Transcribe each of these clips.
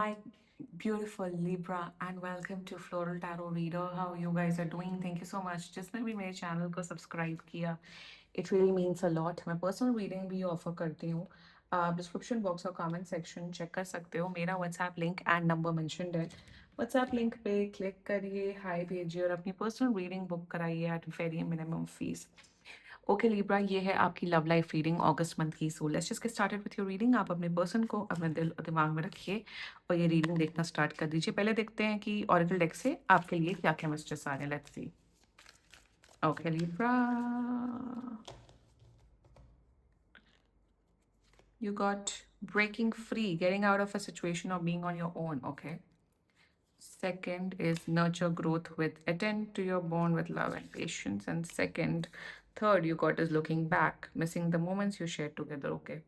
Hi, beautiful Libra, and welcome to Floral Tarot Reader. How you guys are doing? Thank you so much. जिसने भी मेरे channel को subscribe किया, it really means a lot. मैं personal reading भी offer करती हूँ. आप डिस्क्रिप्शन बॉक्स और कमेंट सेक्शन चेक कर सकते हो. मेरा WhatsApp link and number mentioned है. व्हाट्सएप लिंक पे क्लिक करिए, हाई भेजिए और अपनी पर्सनल रीडिंग बुक कराइए at very minimum fees. Okay Libra, ये है आपकी love life reading August month की. So let's just get started with your reading. आप अपने पर्सन को अपने दिल और दिमाग में रखिए और ये रीडिंग देखना स्टार्ट कर दीजिए. पहले देखते हैं कि ऑरेकल डेक से आपके लिए क्या क्या मैसेजेस आ रहे हैं. Let's see. Okay Libra, you got breaking free, getting out of a situation or being on your own. Okay. Second is nurture growth with attend to your bond with love and patience. And third you got is looking back, missing the moments you shared together. Okay.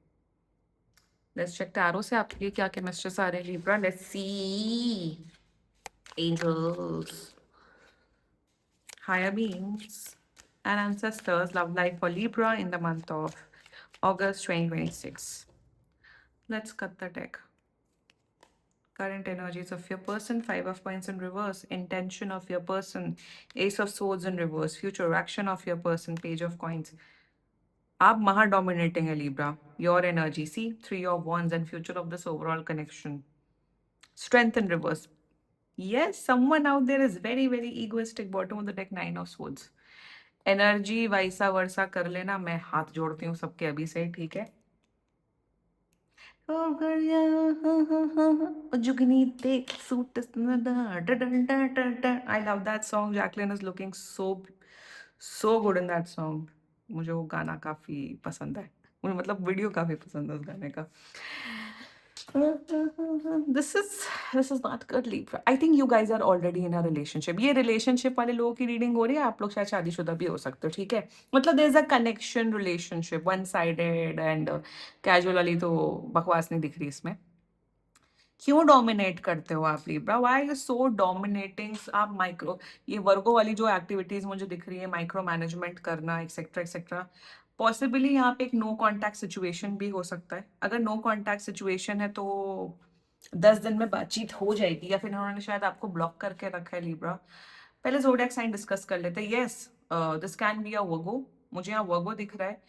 Let's check tarot से आपके लिए क्या क्या messages आ रहे हैं Libra. Let's see. Angels, higher beings, and ancestors. Love life for Libra in the month of August 2026. Let's cut the deck. Current energies of your person, 5 of coins in reverse, intention of your person, ace of swords in reverse, future action of your person, page of coins. आप महा dominating है Libra. Your energy, see, 3 of wands and future of this overall connection. Strength in reverse. Yes, someone out there is very, very egoistic. Bottom of the deck, 9 of swords. Energy वैसा वर्सा कर लेना, मैं हाथ जोड़ती हूँ सबके अभी से, ठीक है. जुगनी देख suit. I love that song. Jacqueline is looking so good in that song. मुझे वो गाना काफी पसंद है. मुझे मतलब वीडियो काफी पसंद है उस गाने का. This is not good, Libra. I think you guys are already in a relationship. ये relationship वाले लोगों की रीडिंग हो रही है. आप लोग शायद शादीशुदा भी हो सकते हो, ठीक है. मतलब there is a connection relationship, one sided and casual वाली तो बकवास नहीं दिख रही इसमें. क्यों डोमिनेट करते हो आप Libra? Why you so dominating? आप माइक्रो, ये वर्गो वाली जो एक्टिविटीज मुझे दिख रही है, माइक्रो मैनेजमेंट करना एक्सेट्रा एक्सेट्रा, पॉसिबली यहाँ पे एक नो कांटेक्ट सिचुएशन भी हो सकता है. अगर नो कांटेक्ट सिचुएशन है तो 10 दिन में बातचीत हो जाएगी, या फिर उन्होंने शायद आपको ब्लॉक करके रखा है लिब्रा. पहले जोडिएक साइन डिस्कस कर लेते हैं. Yes, this can be a Virgo. मुझे यहाँ वर्गो दिख रहा है,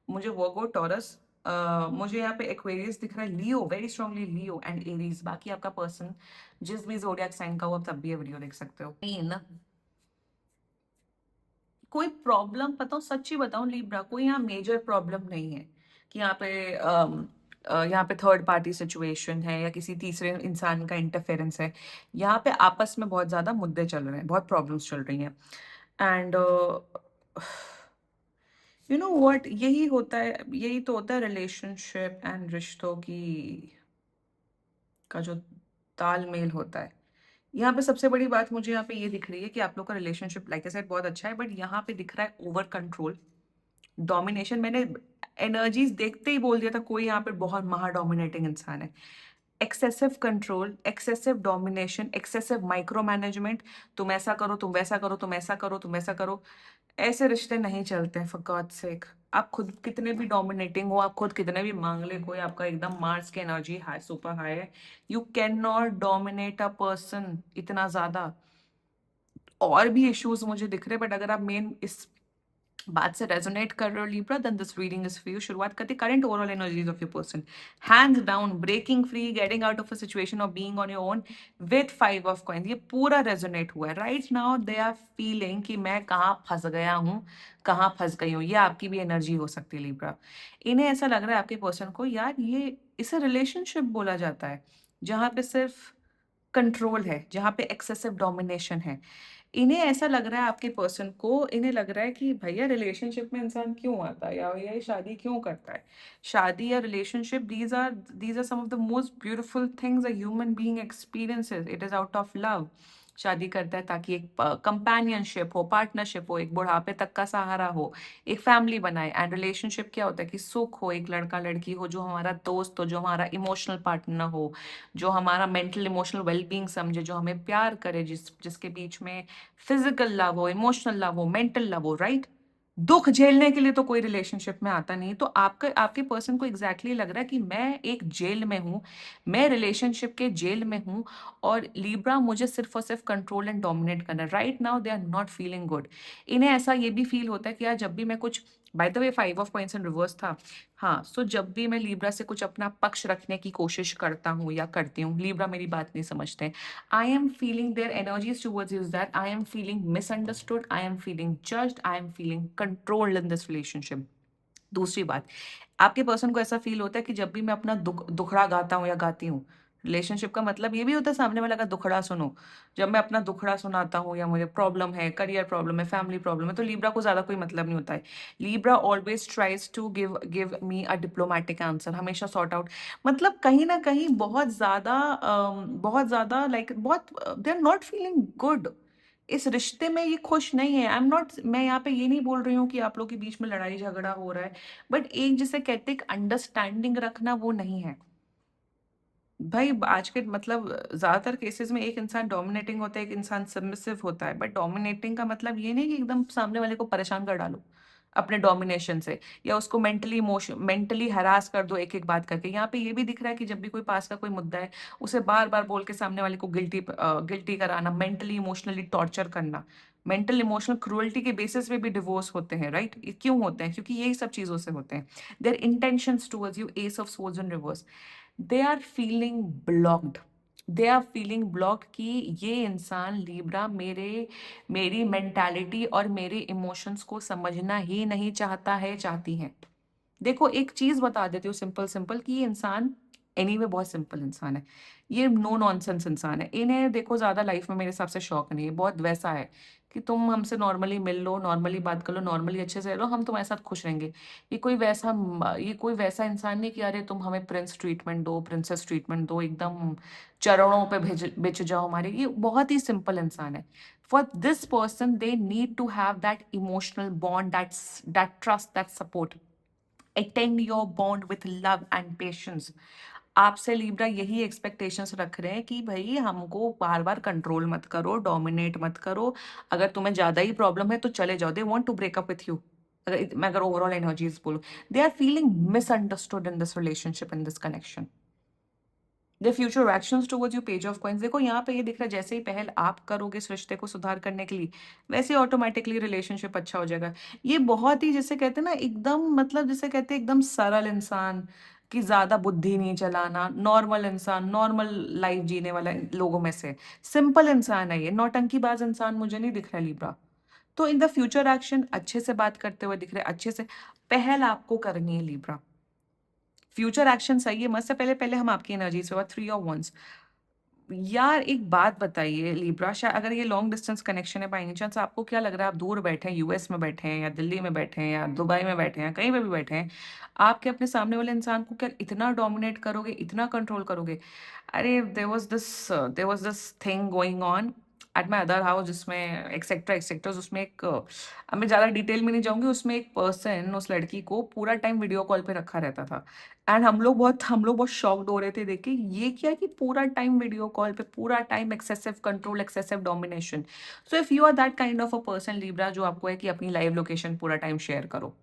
मुझे वर्गो, टॉरस, मुझे यहाँ पे एक्वेरियस दिख रहा है, Leo, very strongly Leo and Aries. बाकी आपका पर्सन जिस भी जोडिएक साइन का हो, आप तब भी ये वीडियो देख सकते हो. तीन, कोई प्रॉब्लम, पता हूँ सच्ची बताऊं लिब्रा, कोई यहाँ मेजर प्रॉब्लम नहीं है कि यहाँ पे यहाँ पे थर्ड पार्टी सिचुएशन है या किसी तीसरे इंसान का इंटरफेरेंस है. यहाँ पे आपस में बहुत ज्यादा मुद्दे चल रहे हैं, बहुत प्रॉब्लम्स चल रही हैं. एंड यू नो व्हाट, यही होता है, यही तो होता है रिलेशनशिप एंड रिश्तों की का जो तालमेल होता है. यहाँ पे सबसे बड़ी बात मुझे यहाँ पे ये दिख रही है कि आप लोग का रिलेशनशिप लाइक आई सेड बहुत अच्छा है, बट यहाँ पे दिख रहा है ओवर कंट्रोल, डोमिनेशन. मैंने एनर्जीज देखते ही बोल दिया था कोई यहाँ पे बहुत महा डोमिनेटिंग इंसान है. Excessive control, excessive domination, excessive micro management. तुम ऐसा करो, तुम वैसा करो, तुम ऐसा करो, तुम ऐसा करो. ऐसे रिश्ते नहीं चलते हैं फॉर गॉड सेक. आप खुद कितने भी डोमिनेटिंग हो, आप खुद कितने भी मांग ले, कोई आपका एकदम मार्स की एनर्जी हाई, सुपर हाई है, you can not dominate a person इतना ज्यादा. और भी इश्यूज मुझे दिख रहे हैं, बट अगर आप मेन इस बात से रेजोनेट कर रहे हो Libra, then this reading is for you. शुरुआत करते current overall energies of your person. Hands down, breaking free, getting out of a situation of being on your own with 5 of coins. ये पूरा resonate हुआ है. Right now they are feeling कि मैं कहाँ फंस गया हूँ, कहाँ फंस गई हूँ. ये आपकी भी एनर्जी हो सकती है लिब्रा. इन्हें ऐसा लग रहा है आपके पर्सन को, यार ये इसे रिलेशनशिप बोला जाता है जहाँ पे सिर्फ कंट्रोल है, जहाँ पे एक्सेसिव डोमिनेशन है. इन्हें ऐसा लग रहा है आपके पर्सन को, इन्हें लग रहा है कि भैया रिलेशनशिप में इंसान क्यों आता है, या भैया ये शादी क्यों करता है. शादी या relationship, these are some of the most beautiful things a human being experiences. It is out of love. शादी करता है ताकि एक कंपेनियनशिप हो, पार्टनरशिप हो, एक बुढ़ापे तक का सहारा हो, एक फैमिली बनाए. एंड रिलेशनशिप क्या होता है कि सुख हो, एक लड़का लड़की हो जो हमारा दोस्त हो, जो हमारा इमोशनल पार्टनर हो, जो हमारा मेंटल इमोशनल वेलबींग समझे, जो हमें प्यार करे, जिसके बीच में फिजिकल लव हो, इमोशनल लव हो, मेंटल लव हो. राइट. दुःख झेलने के लिए तो कोई रिलेशनशिप में आता नहीं। तो आपका आपके पर्सन को एग्ज़ैक्टली लग रहा है कि मैं एक जेल में हूँ, मैं रिलेशनशिप के जेल में हूँ और लिब्रा मुझे सिर्फ़ और सिर्फ़ कंट्रोल एंड डोमिनेट करना है। Right now they are not feeling good. इन्हें ऐसा ये भी फ़ील होता है कि यार जब भी मैं कुछ, bye the way 5 of coins in reverse था। हाँ, सो जब भी मैं लिब्रा से कुछ अपना पक्ष रखने की कोशिश करता हूँ या करती हूँ, लिब्रा मेरी बात नहीं समझते। I am feeling their energies towards you is that I am feeling misunderstood, I am feeling judged, I am feeling controlled in this relationship. दूसरी बात, आपके पर्सन को ऐसा फ़ील होता है कि जब भी मैं अपना दुखड़ा गाता हूँ या गाती हूँ, रिलेशनशिप का मतलब ये भी होता है सामने वाला का दुखड़ा सुनो। जब मैं अपना दुखड़ा सुनाता हूँ या मुझे प्रॉब्लम है, करियर प्रॉब्लम है, फैमिली प्रॉब्लम है, तो लिब्रा को ज़्यादा कोई मतलब नहीं होता है। Libra always tries to give give me a diplomatic answer, हमेशा सॉर्ट आउट, मतलब कहीं न कहीं बहुत ज़्यादा लाइक बहुत they are not feeling good. इस रिश्ते में ये खुश नहीं है। आई एम नॉट, मैं यहाँ पे ये नहीं बोल रही हूँ कि आप लोग के बीच में लड़ाई झगड़ा हो रहा है, बट एक जिसे कहते हैं एक अंडरस्टैंडिंग रखना, वो नहीं है। भाई आज के मतलब ज़्यादातर केसेज़ में एक इंसान डोमिनेटिंग होता है, एक इंसान सबमिसिव होता है, बट डोमिनेटिंग का मतलब ये नहीं कि एकदम सामने वाले को परेशान कर डालो, अपने डोमिनेशन से, या उसको मेंटली हैरास कर दो एक-एक बात करके। यहाँ पे ये भी दिख रहा है कि जब भी कोई पास का कोई मुद्दा है, उसे बार-बार बोल के सामने वाले को गिल्टी कराना, मेंटली इमोशनली टॉर्चर करना। मेंटल इमोशनल क्रूअल्टी के बेसिस पे भी डिवोर्स होते हैं, राइट? ये क्यों होते हैं? क्योंकि यही सब चीज़ों से होते हैं। Their intentions towards you, ace of swords in reverse. They are feeling blocked, they are feeling blocked कि ये इंसान लिब्रा मेरी मेंटालिटी और मेरे इमोशंस को समझना ही नहीं चाहता है, चाहती है। देखो एक चीज़ बता देती हूँ सिंपल सिंपल कि ये इंसान एनीवे बहुत सिंपल इंसान है। ये नो नॉनसेंस इंसान है। इन्हें देखो ज़्यादा लाइफ में मेरे हिसाब से शौक नहीं है। बहुत वैसा है कि तुम हमसे नॉर्मली मिल लो, नॉर्मली बात कर लो, नॉर्मली अच्छे से रह लो, हम तुम्हारे साथ खुश रहेंगे। ये कोई वैसा इंसान नहीं कि अरे तुम हमें प्रिंस ट्रीटमेंट दो, प्रिंसेस ट्रीटमेंट दो, एकदम चरणों पे बिछ जाओ हमारे। ये बहुत ही सिंपल इंसान है। For this person, they need to have that emotional bond, that trust, that support. Attend your bond with love and patience. आपसे लिब्रा यही एक्सपेक्टेशंस रख रहे हैं कि भई हमको बार-बार कंट्रोल मत करो, डोमिनेट मत करो। अगर तुम्हें ज़्यादा ही प्रॉब्लम है तो चले जाओ। They want to break up with you. मैं अगर ओवरऑल एनर्जीज़ बोलूँ, they are feeling misunderstood in this relationship, in this connection. The future actions towards you, page of coins. देखो यहाँ पे ये दिख रहा है, जैसे ही पहल आप करोगे इस रिश्ते को सुधार करने के लिए, वैसे ही ऑटोमेटिकली रिलेशनशिप अच्छा हो जाएगा। ये बहुत ही जिसे कहते हैं ना एकदम, मतलब जिसे कहते हैं एकदम सरल इंसान, कि ज़्यादा बुद्धि नहीं चलाना, नॉर्मल इंसान, नॉर्मल लाइफ जीने वाला लोगों में से सिंपल इंसान है ये, नौटंकीबाज इंसान मुझे नहीं दिख रहा है लिब्रा। तो इन द फ्यूचर एक्शन अच्छे से बात करते हुए दिख रहे हैं, अच्छे से पहल आपको करनी है लिब्रा। फ्यूचर एक्शन सही है मस्त है, पहले पहले हम आपकी एनर्जी से, 3 ऑफ वंस। यार एक बात बताइए लिब्रा, अगर ये लॉन्ग डिस्टेंस कनेक्शन है, बाय एनी चांस आपको क्या लग रहा है, आप दूर बैठे हैं, यूएस में बैठे हैं या दिल्ली में बैठे हैं या दुबई में बैठे हैं, कहीं पे भी बैठे हैं, आप क्या अपने सामने वाले इंसान को क्या इतना डोमिनेट करोगे, इतना कंट्रोल करोगे? अरे there was this thing going on at my other house, जिसमें एक्सेट्रा एक्सेट्रा, उसमें एक अब मैं ज़्यादा डिटेल में नहीं जाऊँगी, उसमें एक पर्सन उस लड़की को पूरा टाइम वीडियो कॉल पे रखा रहता था। एंड हम लोग बहुत शॉक्ड हो रहे थे देख के, ये क्या कि पूरा टाइम वीडियो कॉल पे, पूरा time excessive control, excessive domination. So if you are that kind of a person Libra, जो आपको है कि अपनी लाइव लोकेशन पूरा टाइम शेयर करो,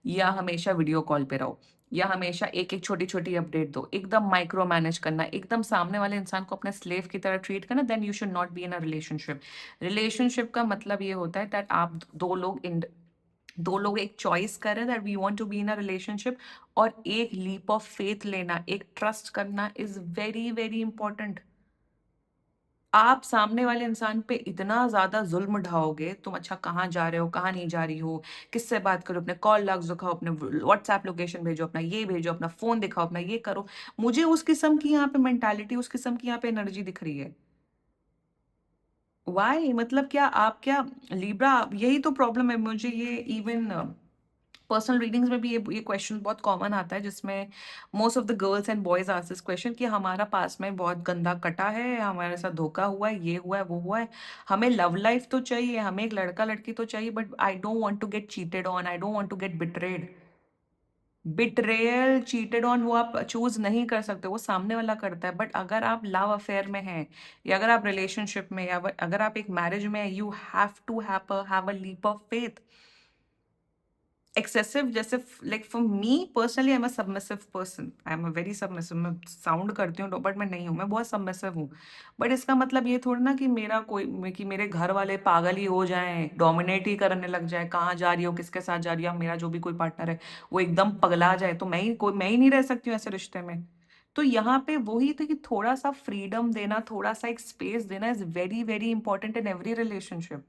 या हमेशा वीडियो कॉल पे रहो, या हमेशा एक-एक छोटी-छोटी अपडेट दो, एकदम माइक्रो मैनेज करना, एकदम सामने वाले इंसान को अपने स्लेव की तरह ट्रीट करना, then you should not be in a relationship. Relationship का मतलब ये होता है दैट आप 2 लोग एक चॉइस कर रहे हैं that we want to be in a relationship, और एक लीप ऑफ फेथ लेना, एक ट्रस्ट करना इज़ वेरी, वेरी इंपॉर्टेंट। आप सामने वाले इंसान पे इतना ज़्यादा ज़ुल्म ढाओगे, तुम अच्छा कहाँ जा रहे हो, कहाँ नहीं जा रही हो, किससे बात करो, अपने कॉल लॉग्स दिखाओ, अपने व्हाट्सएप लोकेशन भेजो, अपना ये भेजो, अपना फ़ोन दिखाओ, अपना ये करो। मुझे उस किस्म की यहाँ पे मेंटालिटी, उस किस्म की यहाँ पे एनर्जी दिख रही है। व्हाई? मतलब क्या आप क्या लिब्रा, यही तो प्रॉब्लम है मुझे, ये इवन पर्सनल रीडिंग्स में भी ये क्वेश्चन बहुत कॉमन आता है, जिसमें most of the girls and boys ask this question कि हमारा पास में बहुत गंदा कटा है, हमारे साथ धोखा हुआ है, ये हुआ है, वो हुआ है, हमें लव लाइफ तो चाहिए, हमें एक लड़का लड़की तो चाहिए, but I don't want to get cheated on, I don't want to get betrayed. Betrayal, cheated on वो आप चूज नहीं कर सकते, वो सामने वाला करता है। बट अगर आप लव अफेयर में हैं, या अगर आप रिलेशनशिप में, या अगर आप एक मैरिज में, you have to have a leap of faith. Excessive जैसे like for me personally I am a submissive person, I am a very submissive, मैं साउंड करती हूँ बट मैं नहीं हूँ, मैं बहुत सबमिसिव हूँ। बट इसका मतलब ये थोड़ी ना कि कि मेरे घर वाले पागल ही हो जाएं, डोमिनेट ही करने लग जाए, कहाँ जा रही हो, किसके साथ जा रही हो, मेरा जो भी कोई पार्टनर है वो एकदम पगला जाए, तो मैं ही नहीं रह सकती हूँ ऐसे रिश्ते में। तो यहाँ पे वही था कि थोड़ा सा फ्रीडम देना, थोड़ा सा एक स्पेस देना is very very important in every relationship.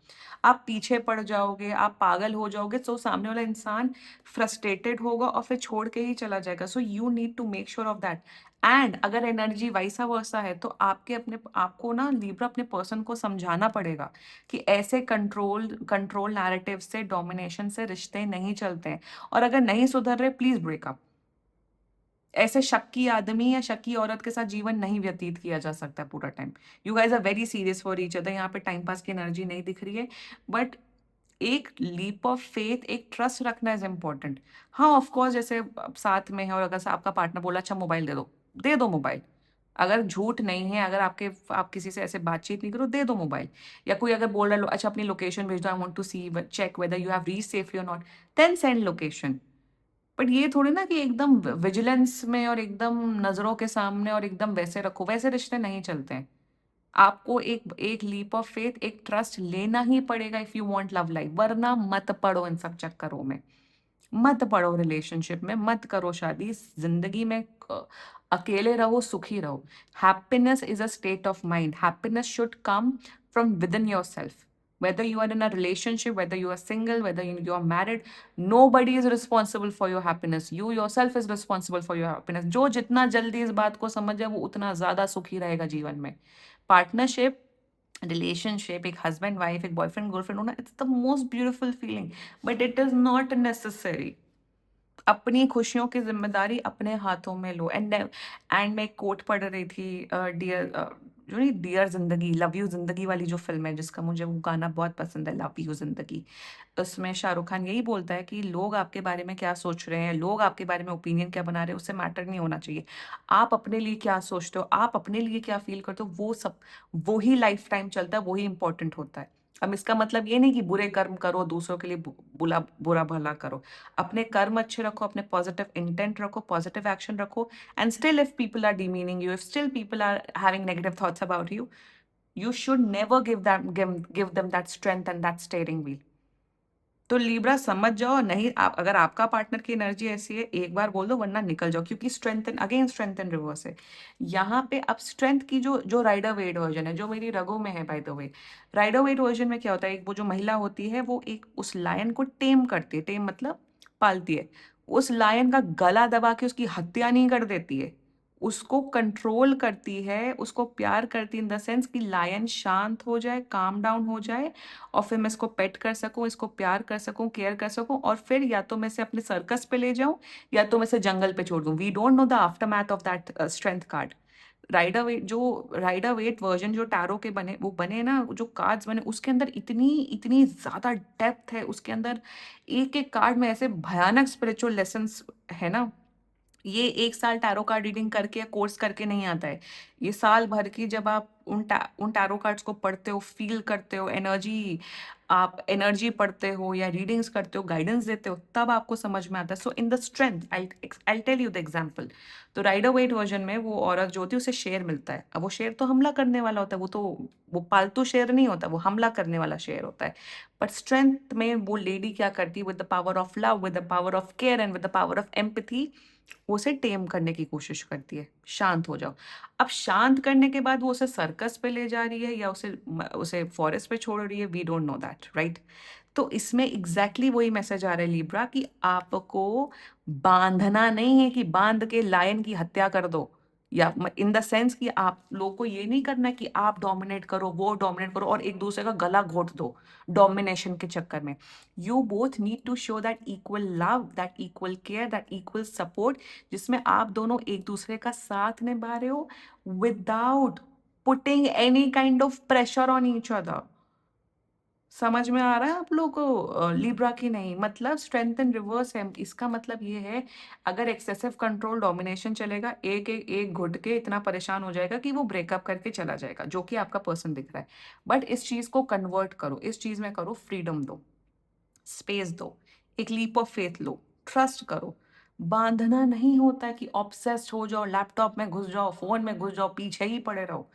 आप पीछे पड़ जाओगे, आप पागल हो जाओगे, तो सामने वाला इंसान फ्रस्ट्रेटेड होगा और फिर छोड़ के ही चला जाएगा। So you need to make sure of that. And अगर एनर्जी वाइसा वर्सा है तो आपको ना लिब्रा अपने पर्सन को समझाना पड़ेगा कि ऐसे कंट्रोल कंट्रोल नैरेटिव से, डोमिनेशन से रिश्ते नहीं चलते हैं। और अगर नहीं सुधर रहे, प्लीज ब्रेकअप। ऐसे शक्की आदमी या शक्की औरत के साथ जीवन नहीं व्यतीत किया जा सकता पूरा time. You guys are very serious for each other, यहाँ पे टाइम पास की एनर्जी नहीं दिख रही है। बट एक लीप ऑफ फेथ, एक ट्रस्ट रखना इज इम्पोर्टेंट। हाँ, ऑफ कोर्स, जैसे अब साथ में है और अगर आपका पार्टनर बोला अच्छा मोबाइल दे दो, दे दो मोबाइल। अगर झूठ नहीं है, अगर आप किसी से ऐसे बातचीत नहीं करो, दे दो मोबाइल। या कोई अगर बोल रहा है अच्छा अपनी लोकेशन भेज दो, I want to see check whether you have reach safely और not, then send location. But ये थोड़ी ना कि एकदम विजिलेंस में और एकदम नजरों के सामने और एकदम वैसे रखो, वैसे रिश्ते नहीं चलते हैं। आपको एक एक लीप ऑफ फेथ, एक ट्रस्ट लेना ही पड़ेगा if you want love life, वरना मत पड़ो इन सब चक्करों में। मत पड़ो रिलेशनशिप में, मत करो शादी, जिंदगी में अकेले रहो, सुखी रहो। Happiness is a state of mind, happiness should come from with in your self. Whether you are in a relationship, whether you are single, whether you are married, nobody is responsible for your happiness. You yourself is responsible for your happiness. जो जितना जल्दी इस बात को समझ जाए वो उतना ज्यादा सुखी रहेगा जीवन में। पार्टनरशिप, रिलेशनशिप, एक हस्बैंड वाइफ, एक बॉयफ्रेंड गर्लफ्रेंड होना, it's the most beautiful feeling, but it is not necessary. अपनी खुशियों की ज़िम्मेदारी अपने हाथों में लो। एंड मैं एक कोट पढ़ रही थी, डियर जो नहीं, डियर ज़िंदगी, लव यू ज़िंदगी वाली जो फ़िल्म है, जिसका मुझे वो गाना बहुत पसंद है, लव यू ज़िंदगी। उसमें शाहरुख खान यही बोलता है कि लोग आपके बारे में क्या सोच रहे हैं, लोग आपके बारे में ओपिनियन क्या बना रहे हैं, उससे मैटर नहीं होना चाहिए। आप अपने लिए क्या सोचते हो, आप अपने लिए क्या फ़ील करते हो, वो ही लाइफ़ टाइम चलता है, वो ही इम्पोर्टेंट होता है। अब इसका मतलब ये नहीं कि बुरे कर्म करो, दूसरों के लिए बुरा भला करो। अपने कर्म अच्छे रखो, अपने पॉजिटिव इंटेंट रखो, पॉजिटिव एक्शन रखो। And still if people are demeaning you, if still people are having negative thoughts about you, you should never give them that strength and that steering wheel. तो Libra समझ जाओ, नहीं आप अगर आपका partner की energy ऐसी है, एक बार बोल दो वरना निकल जाओ, क्योंकि स्ट्रेंथ एंड रिवर्स है। यहाँ पे अब स्ट्रेंथ की जो जो राइडर वेट वर्जन है, जो मेरी रगों में है by the way. Rider Waite version में क्या होता है, एक वो जो महिला होती है वो एक उस लायन को टेम करती है, टेम मतलब पालती है। उस लायन का गला दबा के उसकी हत्या नहीं कर देती है, उसको कंट्रोल करती है, उसको प्यार करती है, इन द सेंस कि लायन शांत हो जाए, काम डाउन हो जाए, और फिर मैं इसको पेट कर सकूँ, इसको प्यार कर सकूँ, केयर कर सकूँ, और फिर या तो मैं इसे अपने सर्कस पे ले जाऊँ या तो मैं इसे जंगल पे छोड़ दूँ। We don't know the aftermath of that strength card. Rider Waite version जो टैरो के बने, वो बने ना, जो कार्ड्स बने, उसके अंदर इतनी इतनी ज्यादा डेप्थ है उसके अंदर। एक एक कार्ड में ऐसे भयानक स्पिरिचुअल लेसन्स है ना। ये 1 साल टैरो कार्ड रीडिंग करके या कोर्स करके नहीं आता है। ये साल भर की, जब आप उन टैरो कार्ड्स को पढ़ते हो, फ़ील करते हो, आप एनर्जी पढ़ते हो या रीडिंग्स करते हो, गाइडेंस देते हो, तब आपको समझ में आता है। So in the strength, I tell you the example. तो राइडर वेट वर्जन में वो औरत जो होती है उसे शेर मिलता है। अब वो शेर तो हमला करने वाला होता है, वो पालतू शेर नहीं होता, वो हमला करने वाला शेर होता है। बट स्ट्रेंथ में वो लेडी क्या करती है, with the power of love, with the power of care and with the power of empathy, वो उसे टेम करने की कोशिश करती है, शांत हो जाओ। अब शांत करने के बाद वो उसे सर्कस पे ले जा रही है या उसे फॉरेस्ट पे छोड़ रही है, we don't know that, right? तो इसमें एग्जैक्टली वही मैसेज आ रहा है लिब्रा, कि आपको बांधना नहीं है कि बांध के लायन की हत्या कर दो, या इन द सेंस कि आप लोगों को ये नहीं करना है कि आप डोमिनेट करो, वो डोमिनेट करो और एक दूसरे का गला घोट दो डोमिनेशन के चक्कर में। You both need to show that equal love, that equal care, that equal support, जिसमें आप दोनों एक दूसरे का साथ निभा रहे हो without putting any kind of pressure on each other। समझ में आ रहा है आप लोगों को लिब्रा की? नहीं, मतलब स्ट्रेंथ इन रिवर्स है। इसका मतलब ये है, अगर एक्सेसिव कंट्रोल डोमिनेशन चलेगा, एक घुट के इतना परेशान हो जाएगा कि वो ब्रेकअप करके चला जाएगा, जो कि आपका पर्सन दिख रहा है। बट इस चीज को कन्वर्ट करो, इस चीज में करो फ्रीडम दो, स्पेस दो, एक लीप ऑफ फेथ लो, ट्रस्ट करो। बांधना नहीं होता है कि ऑब्सेस्ड हो जाओ, लैपटॉप में घुस जाओ, फ़ोन में घुस जाओ, पीछे ही पड़े रहो।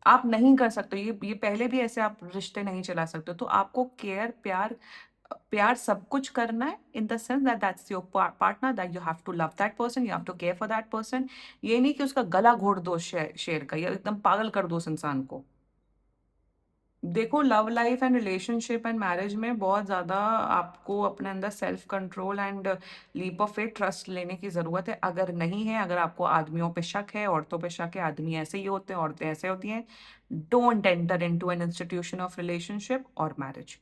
आप नहीं कर सकते, ये पहले भी ऐसे आप रिश्ते नहीं चला सकते। तो आपको केयर, प्यार सब कुछ करना है, in the sense that that's your partner, that you have to love that person, you have to care for that person. ये नहीं कि उसका गला घोट दो शेर का, या एकदम पागल कर दो उस इंसान को। देखो, love life and relationship and marriage में बहुत ज़्यादा आपको अपने अंदर self control and leap of faith, trust लेने की ज़रूरत है। अगर नहीं है, अगर आपको आदमियों पे शक है, औरतों पे शक है, आदमी ऐसे ही होते हैं, औरतें ऐसे होती हैं, don't enter into an institution of relationship और मैरिज।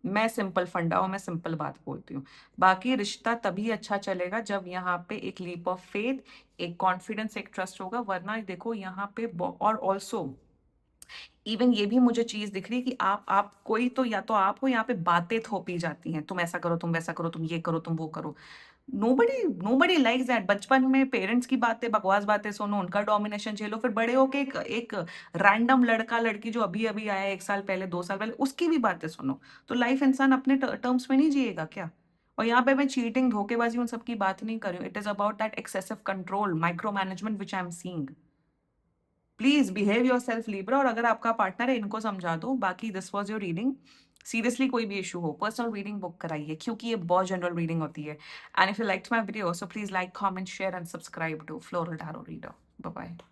मैं सिंपल फंडा हूँ, मैं सिंपल बात बोलती हूँ। बाकी रिश्ता तभी अच्छा चलेगा जब यहाँ पे एक लीप ऑफ फेथ, एक कॉन्फिडेंस, एक ट्रस्ट होगा। वरना देखो यहाँ पे और ऑल्सो इवन ये भी मुझे चीज़ दिख रही है कि आप कोई तो, या तो आप हो, यहाँ पे बातें थोपी जाती हैं, तुम ऐसा करो, तुम वैसा करो, तुम ये करो, तुम वो करो। Nobody nobody likes that. बचपन में पेरेंट्स की बातें, बकवास बातें सुनो, उनका डोमिनेशन झेलो, फिर बड़े होके एक रैंडम लड़का लड़की जो अभी अभी आया है, 1 साल पहले, 2 साल पहले, उसकी भी बातें सुनो। तो लाइफ इंसान अपने टर्म्स में नहीं जिएगा क्या? और यहाँ पे मैं चीटिंग, धोखेबाजी, उन सब की बात नहीं कर रही हूँ। It is about that excessive control, micro management which I am seeing. Please behave your self Libra. और अगर आपका पार्टनर है, इनको समझा दो। बाकी this was your reading. Seriously कोई भी इशू हो, पर्सनल रीडिंग बुक कराइए, क्योंकि ये बहुत जनरल रीडिंग होती है। And if you liked my video, so please like, comment, share and subscribe to floral tarot reader. Bye bye.